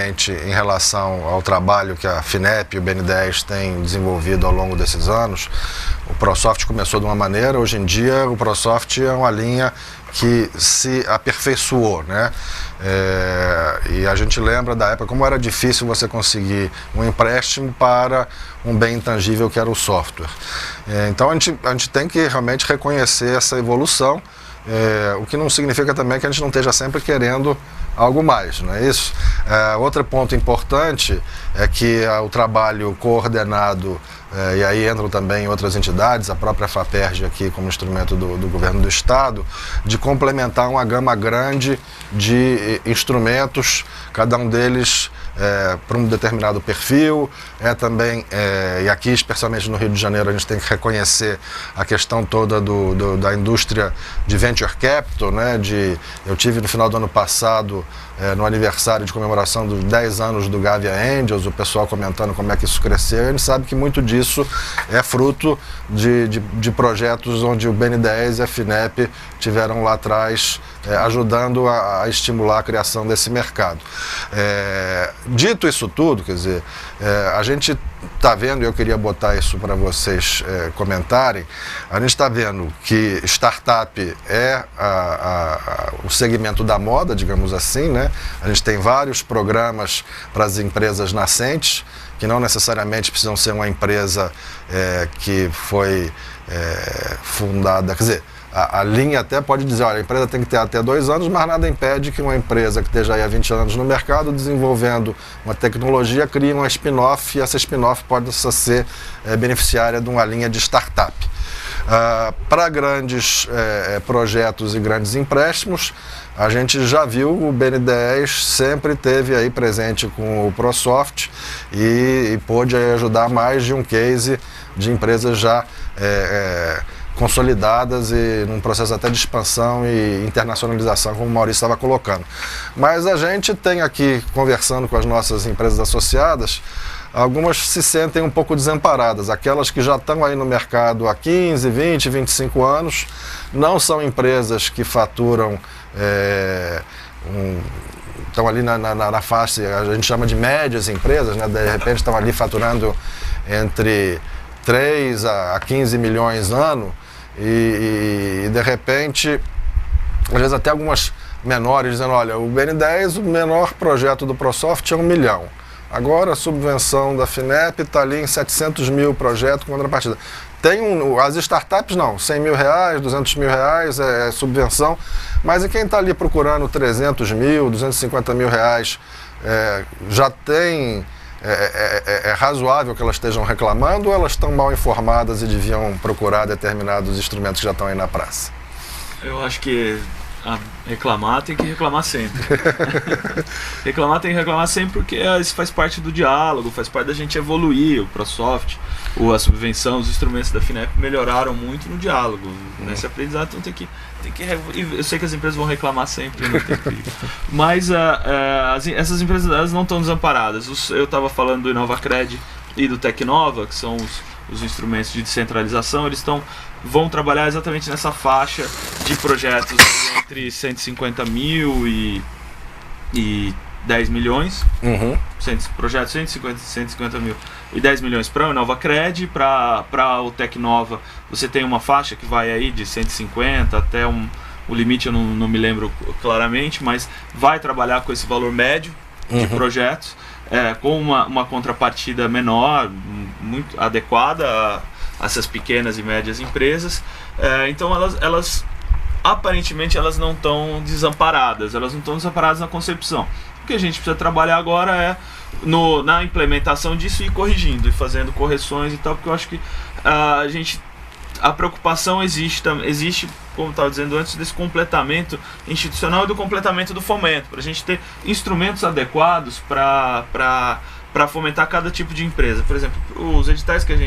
rapidamente em relação ao trabalho que a FINEP e o BN10 têm desenvolvido ao longo desses anos. O ProSoft começou de uma maneira, hoje em dia o ProSoft é uma linha que se aperfeiçoou, né? E a gente lembra da época como era difícil você conseguir um empréstimo para um bem intangível que era o software. Então a gente tem que realmente reconhecer essa evolução, o que não significa também que a gente não esteja sempre querendo algo mais, não é isso? Outro ponto importante é que o trabalho coordenado, e aí entram também outras entidades, a própria FAPERJ aqui como instrumento do governo do estado, de complementar uma gama grande de instrumentos, cada um deles para um determinado perfil. Também, e aqui especialmente no Rio de Janeiro, a gente tem que reconhecer a questão toda da indústria de venture capital, né? Eu tive no final do ano passado, no aniversário de comemoração dos 10 anos do Gavia Angels, o pessoal comentando como é que isso cresceu. A gente sabe que muito disso é fruto de projetos onde o BN10 e a FINEP tiveram lá atrás ajudando a estimular a criação desse mercado. Dito isso tudo, quer dizer, a gente está vendo, e eu queria botar isso para vocês comentarem, a gente está vendo que startup é o segmento da moda, digamos assim, né? A gente tem vários programas para as empresas nascentes, que não necessariamente precisam ser uma empresa que foi fundada, quer dizer, a linha até pode dizer, olha, a empresa tem que ter até 2 anos, mas nada impede que uma empresa que esteja aí há 20 anos no mercado, desenvolvendo uma tecnologia, crie uma spin-off, e essa spin-off pode ser beneficiária de uma linha de startup. Para grandes projetos e grandes empréstimos, a gente já viu o BN10 sempre esteve aí presente com o ProSoft e pôde aí ajudar mais de um case de empresas já consolidadas e num processo até de expansão e internacionalização, como o Maurício estava colocando. Mas a gente tem aqui, conversando com as nossas empresas associadas, algumas se sentem um pouco desamparadas, aquelas que já estão aí no mercado há 15, 20, 25 anos, não são empresas que faturam, estão ali na faixa, a gente chama de médias empresas, né? De repente estão ali faturando entre 3 a 15 milhões ano, e de repente, às vezes até algumas menores dizendo, olha, o BN10, o menor projeto do ProSoft é 1 milhão. Agora a subvenção da FINEP está ali em 700 mil projetos com contrapartida. As startups não, 100 mil reais, 200 mil reais é subvenção, mas e quem está ali procurando 300 mil, 250 mil reais, já tem... É razoável que elas estejam reclamando, ou elas estão mal informadas e deviam procurar determinados instrumentos que já estão aí na praça? Eu acho que reclamar tem que reclamar sempre. Reclamar tem que reclamar sempre porque isso faz parte do diálogo, faz parte da gente evoluir. O ProSoft, a subvenção, os instrumentos da FINEP melhoraram muito no diálogo. Nesse aprendizado, então tem que eu sei que as empresas vão reclamar sempre, não tem que... Mas essas empresas elas não estão desamparadas. Eu estava falando do InovaCred e do Tecnova, que são os instrumentos de descentralização, eles vão trabalhar exatamente nessa faixa de projetos entre 150 mil e 10 milhões. Projetos 150 mil e 10 milhões para o InovaCred. Para o Tecnova você tem uma faixa que vai aí de 150 até o limite eu não me lembro claramente, mas vai trabalhar com esse valor médio de projetos, com uma contrapartida menor, muito adequada a essas pequenas e médias empresas. Então elas aparentemente elas não estão desamparadas, na concepção. O que a gente precisa trabalhar agora é na implementação disso e ir corrigindo e fazendo correções e tal, porque eu acho que a preocupação existe, como eu estava dizendo antes, desse completamento institucional e do completamento do fomento, para a gente ter instrumentos adequados para fomentar cada tipo de empresa. Por exemplo, os editais que a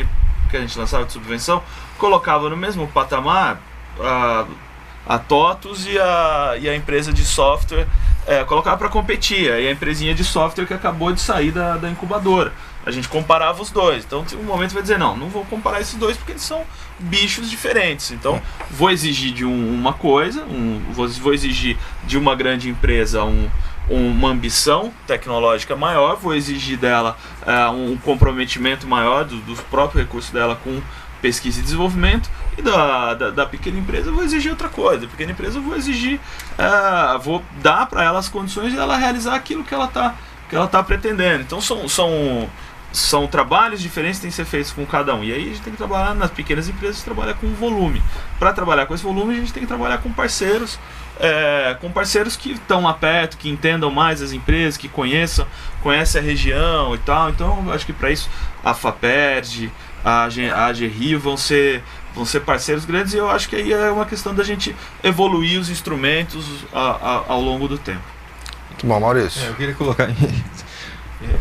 gente lançava de subvenção colocava no mesmo patamar a TOTUS e a empresa de software, colocava para competir, e a empresinha de software que acabou de sair da incubadora. A gente comparava os dois. Então, um momento vai dizer, não vou comparar esses dois porque eles são bichos diferentes. Então, vou exigir de uma coisa, vou exigir de uma grande empresa uma ambição tecnológica maior, vou exigir dela um comprometimento maior dos próprios recursos dela com pesquisa e desenvolvimento, e da pequena empresa eu vou exigir outra coisa. Da pequena empresa eu vou exigir, vou dar para ela as condições de ela realizar aquilo que ela tá pretendendo. Então são trabalhos diferentes que têm que ser feitos com cada um. E aí a gente tem que trabalhar nas pequenas empresas, trabalhar com volume. Para trabalhar com esse volume, a gente tem que trabalhar com parceiros que estão lá perto, que entendam mais as empresas, que conhecem a região e tal. Então eu acho que para isso a FAPERJ, a AGRI vão ser parceiros grandes, e eu acho que aí é uma questão da gente evoluir os instrumentos ao longo do tempo. Muito bom, Maurício. Eu queria colocar em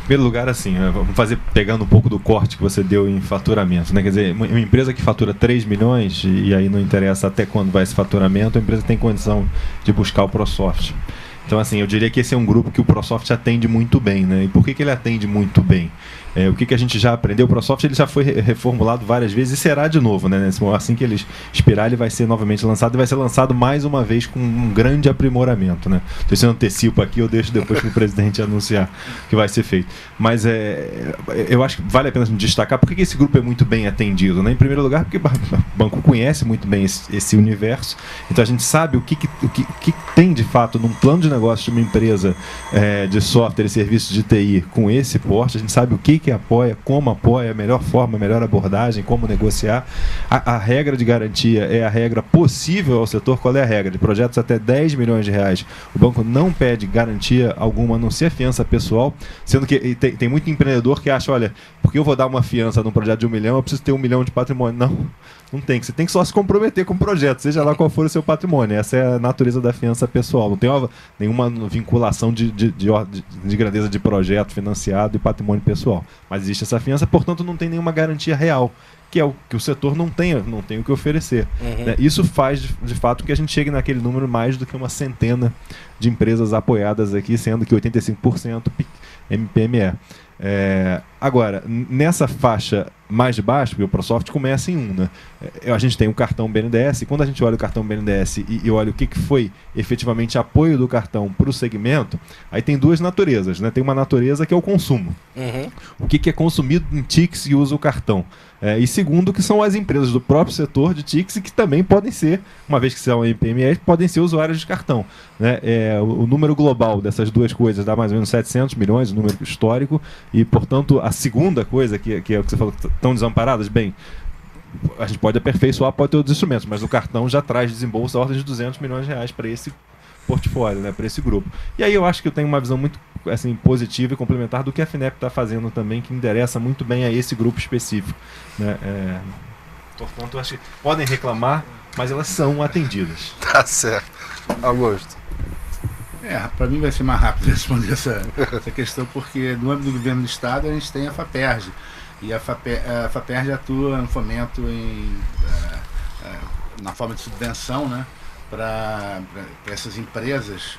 primeiro lugar, assim, vamos pegando um pouco do corte que você deu em faturamento, né? Quer dizer, uma empresa que fatura 3 milhões, e aí não interessa até quando vai esse faturamento, a empresa tem condição de buscar o ProSoft. Então, assim, eu diria que esse é um grupo que o ProSoft atende muito bem, né? E por que ele atende muito bem? O que a gente já aprendeu? O ProSoft ele já foi reformulado várias vezes e será de novo, né? Assim que ele expirar, ele vai ser novamente lançado, e vai ser lançado mais uma vez com um grande aprimoramento, né? Então, se eu antecipo aqui, eu deixo depois para o presidente anunciar que vai ser feito. Mas eu acho que vale a pena destacar por que esse grupo é muito bem atendido, né? Em primeiro lugar, porque o banco conhece muito bem esse universo, então a gente sabe o que tem de fato num plano de negócio de uma empresa de software e serviços de TI com esse porte. A gente sabe o que apoia, como apoia, a melhor forma, a melhor abordagem, como negociar. A regra de garantia é a regra possível ao setor. Qual é a regra? De projetos até 10 milhões de reais, o banco não pede garantia alguma, a não ser fiança pessoal, sendo que tem muito empreendedor que acha, olha, porque eu vou dar uma fiança num projeto de 1 milhão, eu preciso ter 1 milhão de patrimônio. Não tem. Você tem que só se comprometer com o projeto, seja lá qual for o seu patrimônio. Essa é a natureza da fiança pessoal. Não tem nenhuma vinculação de grandeza de projeto financiado e patrimônio pessoal. Mas existe essa fiança, portanto não tem nenhuma garantia real, que é o que o setor não tem o que oferecer. Né? Isso faz, de fato, que a gente chegue naquele número mais do que uma centena de empresas apoiadas aqui, sendo que 85% MPME. Agora, nessa faixa mais de baixo, porque o ProSoft começa em 1, né? A gente tem o cartão BNDES, e quando a gente olha o cartão BNDES e olha o que foi efetivamente apoio do cartão para o segmento, aí tem duas naturezas, né? Tem uma natureza que é o consumo. O que é consumido em TICs e usa o cartão. E segundo, que são as empresas do próprio setor de TICs e que também podem ser, uma vez que são MPMEs, podem ser usuários de cartão. Né? O número global dessas duas coisas dá mais ou menos 700 milhões, o número histórico, e, portanto, a segunda coisa, que é o que você falou, que estão desamparadas, bem, a gente pode aperfeiçoar, pode ter outros instrumentos, mas o cartão já traz desembolso a ordem de 200 milhões de reais para esse portfólio, né, para esse grupo. E aí eu acho que eu tenho uma visão muito assim, positiva e complementar do que a FINEP está fazendo também, que endereça muito bem a esse grupo específico. Né? Portanto, eu acho que podem reclamar, mas elas são atendidas. Tá certo. Augusto. Para mim vai ser mais rápido responder essa questão, porque no âmbito do governo do Estado a gente tem a FAPERJ, e a FAPERJ atua no fomento na forma de subvenção, né, para essas empresas,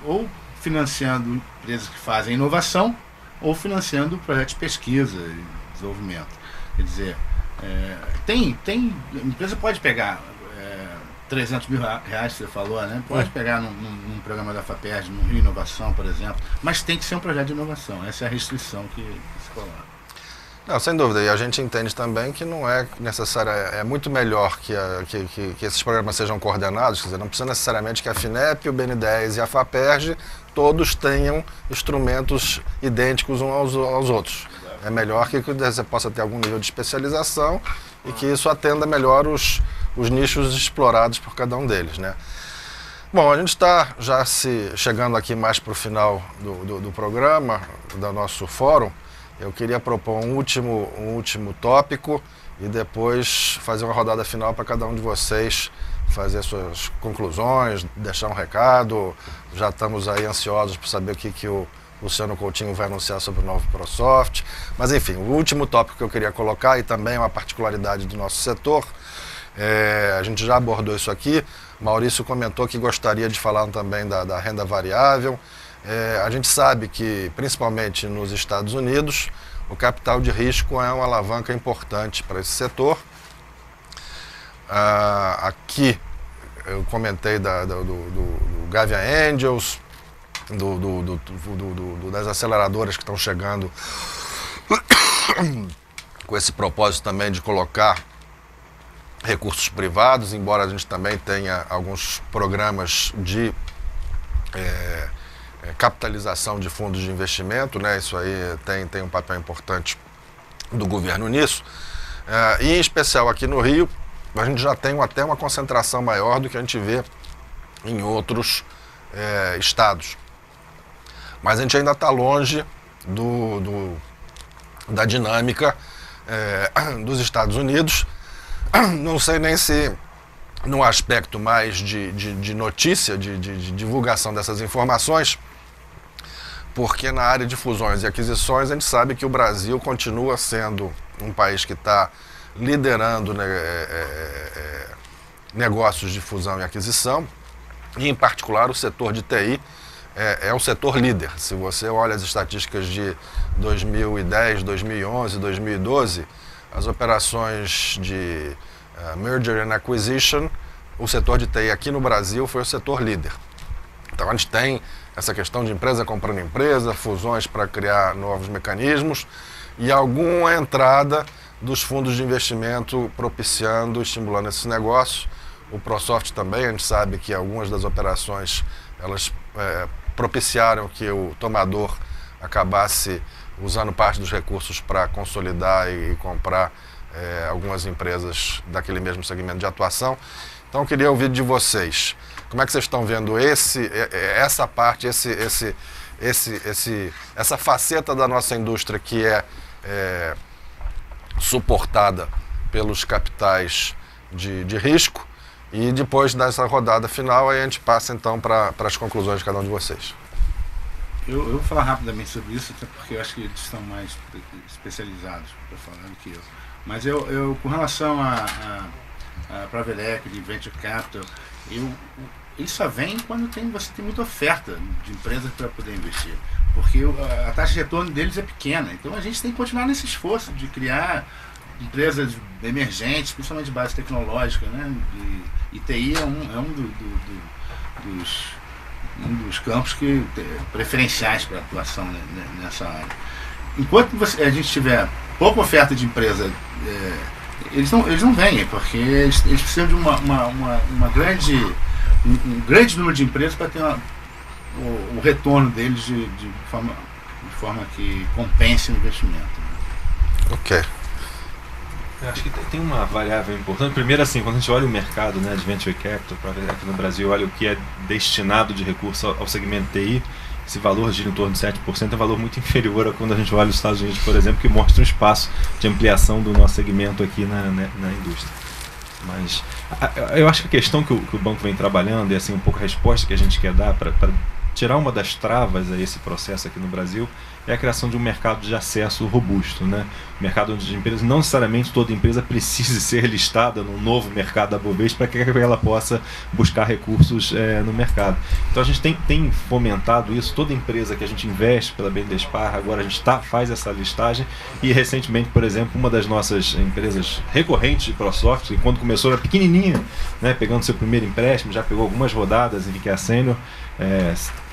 ou financiando empresas que fazem inovação, ou financiando projetos de pesquisa e desenvolvimento. Quer dizer, a empresa pode pegar 300 mil reais, você falou, né? Pode pegar num programa da FAPERJ, no Rio Inovação, por exemplo, mas tem que ser um projeto de inovação. Essa é a restrição que se coloca. Não, sem dúvida, e a gente entende também que não é necessário, é muito melhor que esses programas sejam coordenados, quer dizer, não precisa necessariamente que a FINEP, o BN10 e a FAPERJ todos tenham instrumentos idênticos uns aos outros. É melhor que você possa ter algum nível de especialização e que isso atenda melhor os nichos explorados por cada um deles, né? Bom, a gente está já chegando aqui mais para o final do programa, do nosso fórum. Eu queria propor um último tópico e depois fazer uma rodada final para cada um de vocês fazer suas conclusões, deixar um recado. Já estamos aí ansiosos para saber o que o Luciano Coutinho vai anunciar sobre o novo ProSoft. Mas enfim, o último tópico que eu queria colocar, e também uma particularidade do nosso setor, a gente já abordou isso aqui. Maurício comentou que gostaria de falar também da renda variável. A gente sabe que, principalmente nos Estados Unidos, o capital de risco é uma alavanca importante para esse setor. Aqui, eu comentei do Gavia Angels, das aceleradoras que estão chegando com esse propósito também de colocar recursos privados, embora a gente também tenha alguns programas de capitalização de fundos de investimento, né? Isso aí tem um papel importante do governo nisso. E em especial aqui no Rio, a gente já tem até uma concentração maior do que a gente vê em outros estados. Mas a gente ainda está longe da dinâmica dos Estados Unidos. Não sei nem se no aspecto mais de notícia, de divulgação dessas informações, porque na área de fusões e aquisições a gente sabe que o Brasil continua sendo um país que está liderando negócios de fusão e aquisição, e em particular o setor de TI é o setor líder. Se você olha as estatísticas de 2010, 2011, 2012, as operações de merger and acquisition, o setor de TI aqui no Brasil foi o setor líder. Então a gente tem essa questão de empresa comprando empresa, fusões para criar novos mecanismos e alguma entrada dos fundos de investimento propiciando, estimulando esses negócios. O ProSoft também, a gente sabe que algumas das operações elas propiciaram que o tomador acabasse usando parte dos recursos para consolidar e comprar algumas empresas daquele mesmo segmento de atuação. Então eu queria ouvir de vocês, como é que vocês estão vendo essa parte, essa faceta da nossa indústria que é suportada pelos capitais de risco, e depois dessa rodada final aí a gente passa então para as conclusões de cada um de vocês. Eu vou falar rapidamente sobre isso, até porque eu acho que eles estão mais especializados para falar do que eu. Mas eu com relação a private equity, venture capital, ele só vem quando você tem muita oferta de empresas para poder investir. Porque a taxa de retorno deles é pequena. Então a gente tem que continuar nesse esforço de criar empresas emergentes, principalmente de base tecnológica, né? E TI é um dos campos preferenciais para atuação nessa área. Enquanto a gente tiver pouca oferta de empresa, eles não vêm, porque eles precisam de um grande número de empresas para ter o retorno deles de forma que compense o investimento. Ok. Eu acho que tem uma variável importante. Primeiro, assim, quando a gente olha o mercado, né, de venture capital, aqui no Brasil, olha o que é destinado de recurso ao segmento TI, esse valor gira em torno de 7%, é um valor muito inferior a quando a gente olha os Estados Unidos, por exemplo, que mostra um espaço de ampliação do nosso segmento aqui na indústria. Mas eu acho que a questão que o banco vem trabalhando, e assim, um pouco a resposta que a gente quer dar para tirar uma das travas a esse processo aqui no Brasil, é a criação de um mercado de acesso robusto, né? Mercado onde empresas, não necessariamente toda empresa precise ser listada num novo mercado da Bovespa para que ela possa buscar recursos no mercado. Então a gente tem fomentado isso. Toda empresa que a gente investe pela BNDESPar, agora a gente faz essa listagem, e recentemente, por exemplo, uma das nossas empresas recorrentes de ProSoft, quando começou era pequenininha, né? Pegando seu primeiro empréstimo, já pegou algumas rodadas em que a Sênior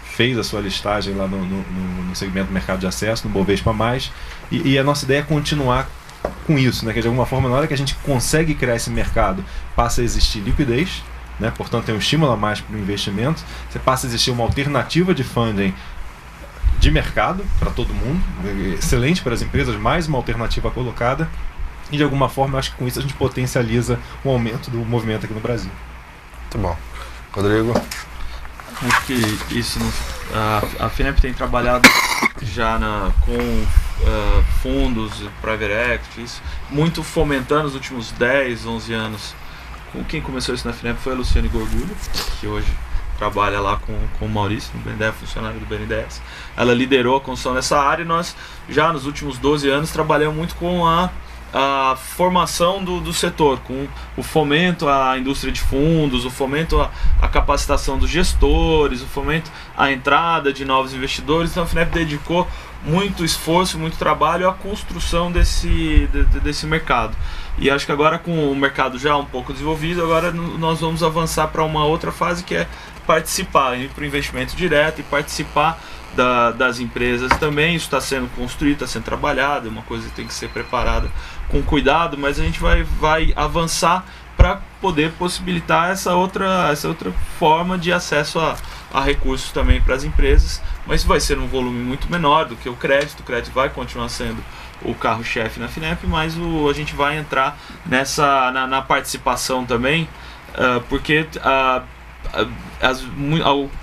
fez a sua listagem lá no segmento do mercado de acesso, no Bovespa+, e a nossa ideia é continuar com isso, né? Que de alguma forma, na hora que a gente consegue criar esse mercado, passa a existir liquidez, né? Portanto tem um estímulo a mais para o investimento, você passa a existir uma alternativa de funding de mercado para todo mundo, excelente para as empresas, mais uma alternativa colocada, e de alguma forma eu acho que com isso a gente potencializa o aumento do movimento aqui no Brasil. Muito bom. Rodrigo? Acho que isso a FINEP tem trabalhado já com fundos, private equities, muito fomentando nos últimos 10, 11 anos. Quem começou isso na FINEP foi a Luciane Gorgulho, que hoje trabalha lá com o Maurício, no BNDES, funcionário do BNDES. Ela liderou a construção dessa área, e nós já nos últimos 12 anos trabalhamos muito com a a formação do setor, com o fomento à indústria de fundos, o fomento à capacitação dos gestores, o fomento à entrada de novos investidores. Então a FINEP dedicou muito esforço, muito trabalho à construção desse mercado. E acho que agora, com o mercado já um pouco desenvolvido, agora nós vamos avançar para uma outra fase, que é participar, ir para o investimento direto e participar das empresas também. Isso está sendo construído, está sendo trabalhado, é uma coisa que tem que ser preparada com cuidado, mas a gente vai avançar para poder possibilitar essa outra forma de acesso a recursos também para as empresas, mas vai ser um volume muito menor do que o crédito. O crédito vai continuar sendo o carro-chefe na FINEP, mas a gente vai entrar na participação também, porque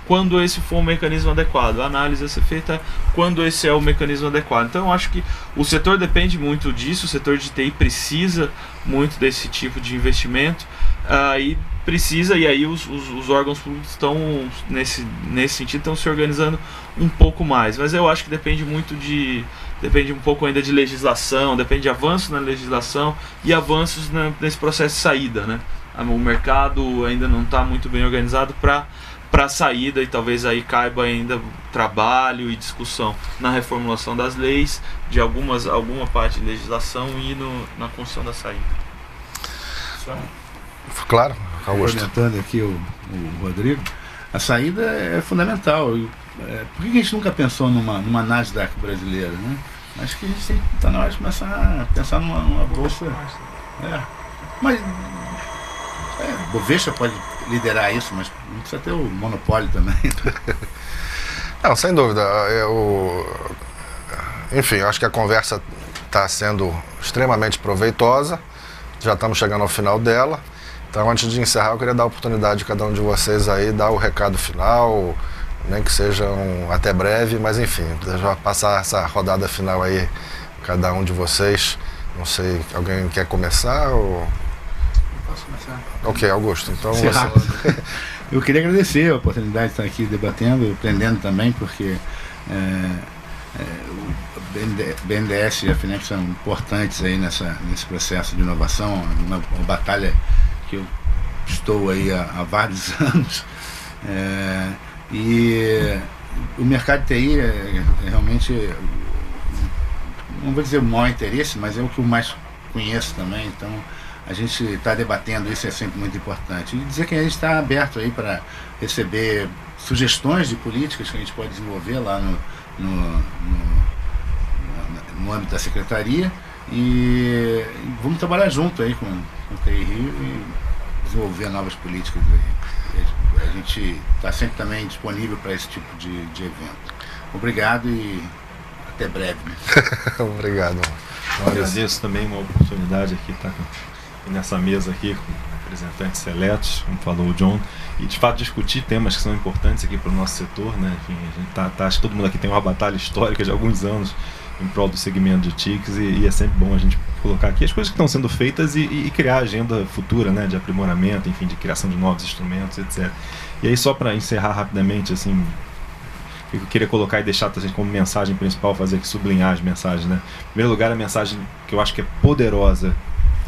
quando esse for o mecanismo adequado, a análise a ser feita quando esse é o mecanismo adequado. Então eu acho que o setor depende muito disso, o setor de TI precisa muito desse tipo de investimento, e aí os órgãos públicos estão nesse sentido, estão se organizando um pouco mais, mas eu acho que depende um pouco ainda de legislação, depende de avanços na legislação e avanços nesse processo de saída, né? O mercado ainda não está muito bem organizado para a saída, e talvez aí caiba ainda trabalho e discussão na reformulação das leis, de alguma parte de legislação e na construção da saída. Claro, Augusto. Comentando aqui o Rodrigo, a saída é fundamental. Por que a gente nunca pensou numa Nasdaq brasileira, né? Acho que a gente está na hora de começar a pensar numa bolsa. Mas Bovespa pode liderar isso, mas não precisa ter o monopólio também. Não, sem dúvida. Enfim, acho que a conversa está sendo extremamente proveitosa. Já estamos chegando ao final dela. Então, antes de encerrar, eu queria dar a oportunidade de cada um de vocês aí dar o recado final, nem que seja até breve, mas enfim, já passar essa rodada final aí, cada um de vocês. Não sei, alguém quer começar ou... Posso começar? Ok, Augusto, então você... Eu queria agradecer a oportunidade de estar aqui debatendo, aprendendo também, porque o BNDES e a FINEP são importantes aí nesse processo de inovação, uma batalha que eu estou aí há vários anos. E o mercado de TI é realmente, não vou dizer o maior interesse, mas é o que eu mais conheço também. Então a gente está debatendo isso, é sempre muito importante. E dizer que a gente está aberto aí para receber sugestões de políticas que a gente pode desenvolver lá no âmbito da secretaria, e vamos trabalhar junto aí com o TI Rio e desenvolver novas políticas aí. A gente está sempre também disponível para esse tipo de evento. Obrigado e até breve. Obrigado. Eu agradeço também uma oportunidade aqui estar nessa mesa aqui com representantes seletos, como falou o John, e de fato discutir temas que são importantes aqui para o nosso setor, né? Enfim, a gente acho que todo mundo aqui tem uma batalha histórica de alguns anos em prol do segmento de TICs, e é sempre bom a gente colocar aqui as coisas que estão sendo feitas e criar agenda futura, né, de aprimoramento, enfim, de criação de novos instrumentos, etc. E aí, só para encerrar rapidamente, assim, eu queria colocar e deixar assim, como mensagem principal, fazer aqui, sublinhar as mensagens, né? Em primeiro lugar, a mensagem que eu acho que é poderosa,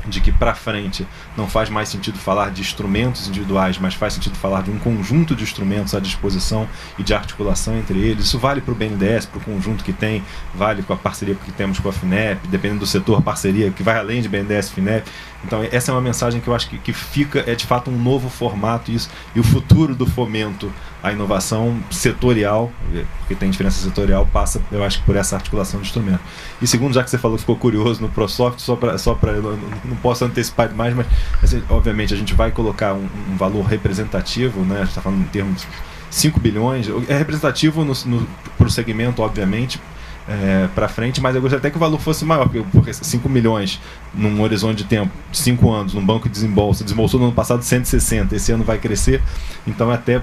de que para frente não faz mais sentido falar de instrumentos individuais, mas faz sentido falar de um conjunto de instrumentos à disposição e de articulação entre eles. Isso vale para o BNDES, para o conjunto que tem, vale com a parceria que temos com a FINEP, dependendo do setor, parceria que vai além de BNDES e FINEP. Então essa é uma mensagem que eu acho que fica, de fato um novo formato, isso, e o futuro do fomento à inovação setorial, porque tem diferença setorial, passa, eu acho, por essa articulação de instrumentos. E segundo, já que você falou que ficou curioso no ProSoft, só para eu não posso antecipar demais, mas assim, obviamente a gente vai colocar um valor representativo, né? A gente está falando em termos de 5 bilhões, é representativo para o segmento, obviamente, para frente, mas eu gostaria até que o valor fosse maior, porque 5 milhões num horizonte de tempo, 5 anos, num banco de desembolsou no ano passado 160, esse ano vai crescer, então até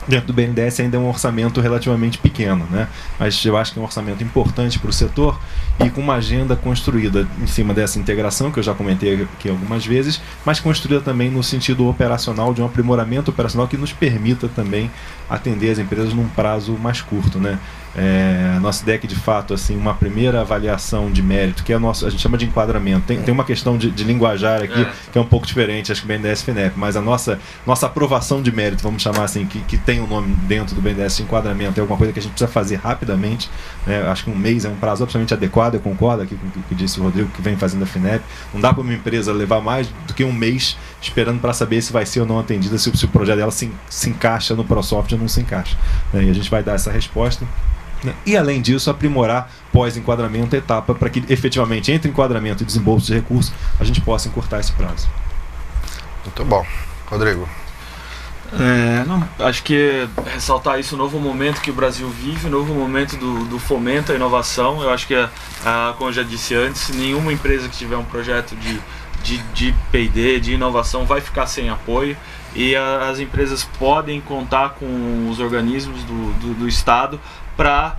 dentro do BNDES ainda é um orçamento relativamente pequeno, né? Mas eu acho que é um orçamento importante para o setor e com uma agenda construída em cima dessa integração, que eu já comentei aqui algumas vezes, mas construída também no sentido operacional, de um aprimoramento operacional que nos permita também atender as empresas num prazo mais curto, né? A nossa ideia é que, de fato, assim, uma primeira avaliação de mérito, que é a gente chama de enquadramento. Tem uma questão de linguajar aqui que é um pouco diferente, acho que BNDES e FINEP, mas a nossa aprovação de mérito, vamos chamar assim, que tem um nome dentro do BNDES de enquadramento, é alguma coisa que a gente precisa fazer rapidamente, né? Acho que um mês é um prazo absolutamente adequado, eu concordo aqui com o que disse o Rodrigo, que vem fazendo a FINEP. Não dá para uma empresa levar mais do que um mês esperando para saber se vai ser ou não atendida, se o projeto dela se encaixa no ProSoft ou não se encaixa, né? E a gente vai dar essa resposta. E, além disso, aprimorar pós-enquadramento a etapa para que, efetivamente, entre enquadramento e desembolso de recursos, a gente possa encurtar esse prazo. Muito bom. Rodrigo. Acho que ressaltar isso, o novo momento que o Brasil vive, o novo momento do fomento à inovação. Eu acho que, como eu já disse antes, nenhuma empresa que tiver um projeto de P&D, de inovação, vai ficar sem apoio. E as empresas podem contar com os organismos do Estado para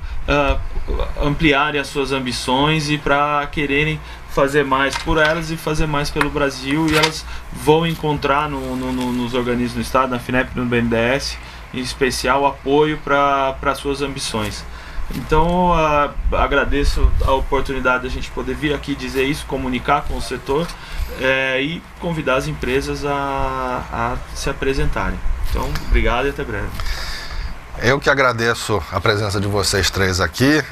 ampliarem as suas ambições e para quererem fazer mais por elas e fazer mais pelo Brasil, e elas vão encontrar nos organismos do Estado, na FINEP e no BNDES, em especial, apoio para suas ambições. Então, agradeço a oportunidade de a gente poder vir aqui dizer isso, comunicar com o setor e convidar as empresas a se apresentarem. Então, obrigado e até breve. Eu que agradeço a presença de vocês três aqui,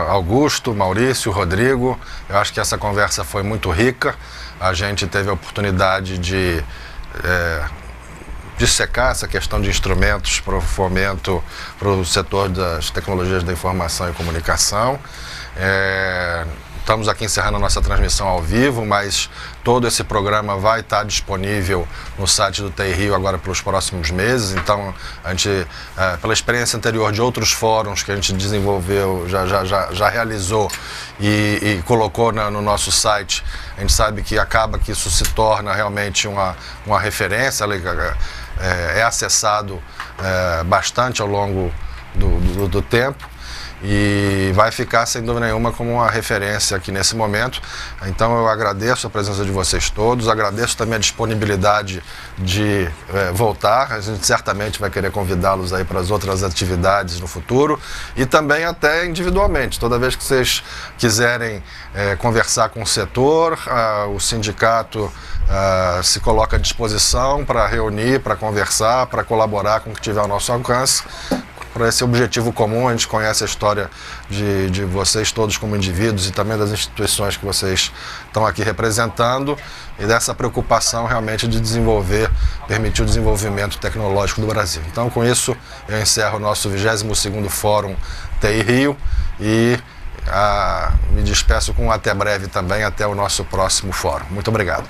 Augusto, Maurício, Rodrigo. Eu acho que essa conversa foi muito rica. A gente teve a oportunidade de dissecar essa questão de instrumentos para o fomento para o setor das tecnologias da informação e comunicação. Estamos aqui encerrando a nossa transmissão ao vivo, mas todo esse programa vai estar disponível no site do TI Rio agora pelos próximos meses. Então, a gente, pela experiência anterior de outros fóruns que a gente desenvolveu, já realizou e colocou no nosso site, a gente sabe que acaba que isso se torna realmente uma referência, é acessado bastante ao longo do tempo. E vai ficar, sem dúvida nenhuma, como uma referência aqui nesse momento. Então eu agradeço a presença de vocês todos, agradeço também a disponibilidade de voltar. A gente certamente vai querer convidá-los aí para as outras atividades no futuro e também até individualmente. Toda vez que vocês quiserem conversar com o setor, o sindicato se coloca à disposição para reunir, para conversar, para colaborar com o que tiver ao nosso alcance. Para esse objetivo comum, a gente conhece a história de vocês todos como indivíduos e também das instituições que vocês estão aqui representando e dessa preocupação realmente de permitir o desenvolvimento tecnológico do Brasil. Então, com isso, eu encerro o nosso 22º Fórum TI Rio e me despeço com até breve também, até o nosso próximo fórum. Muito obrigado.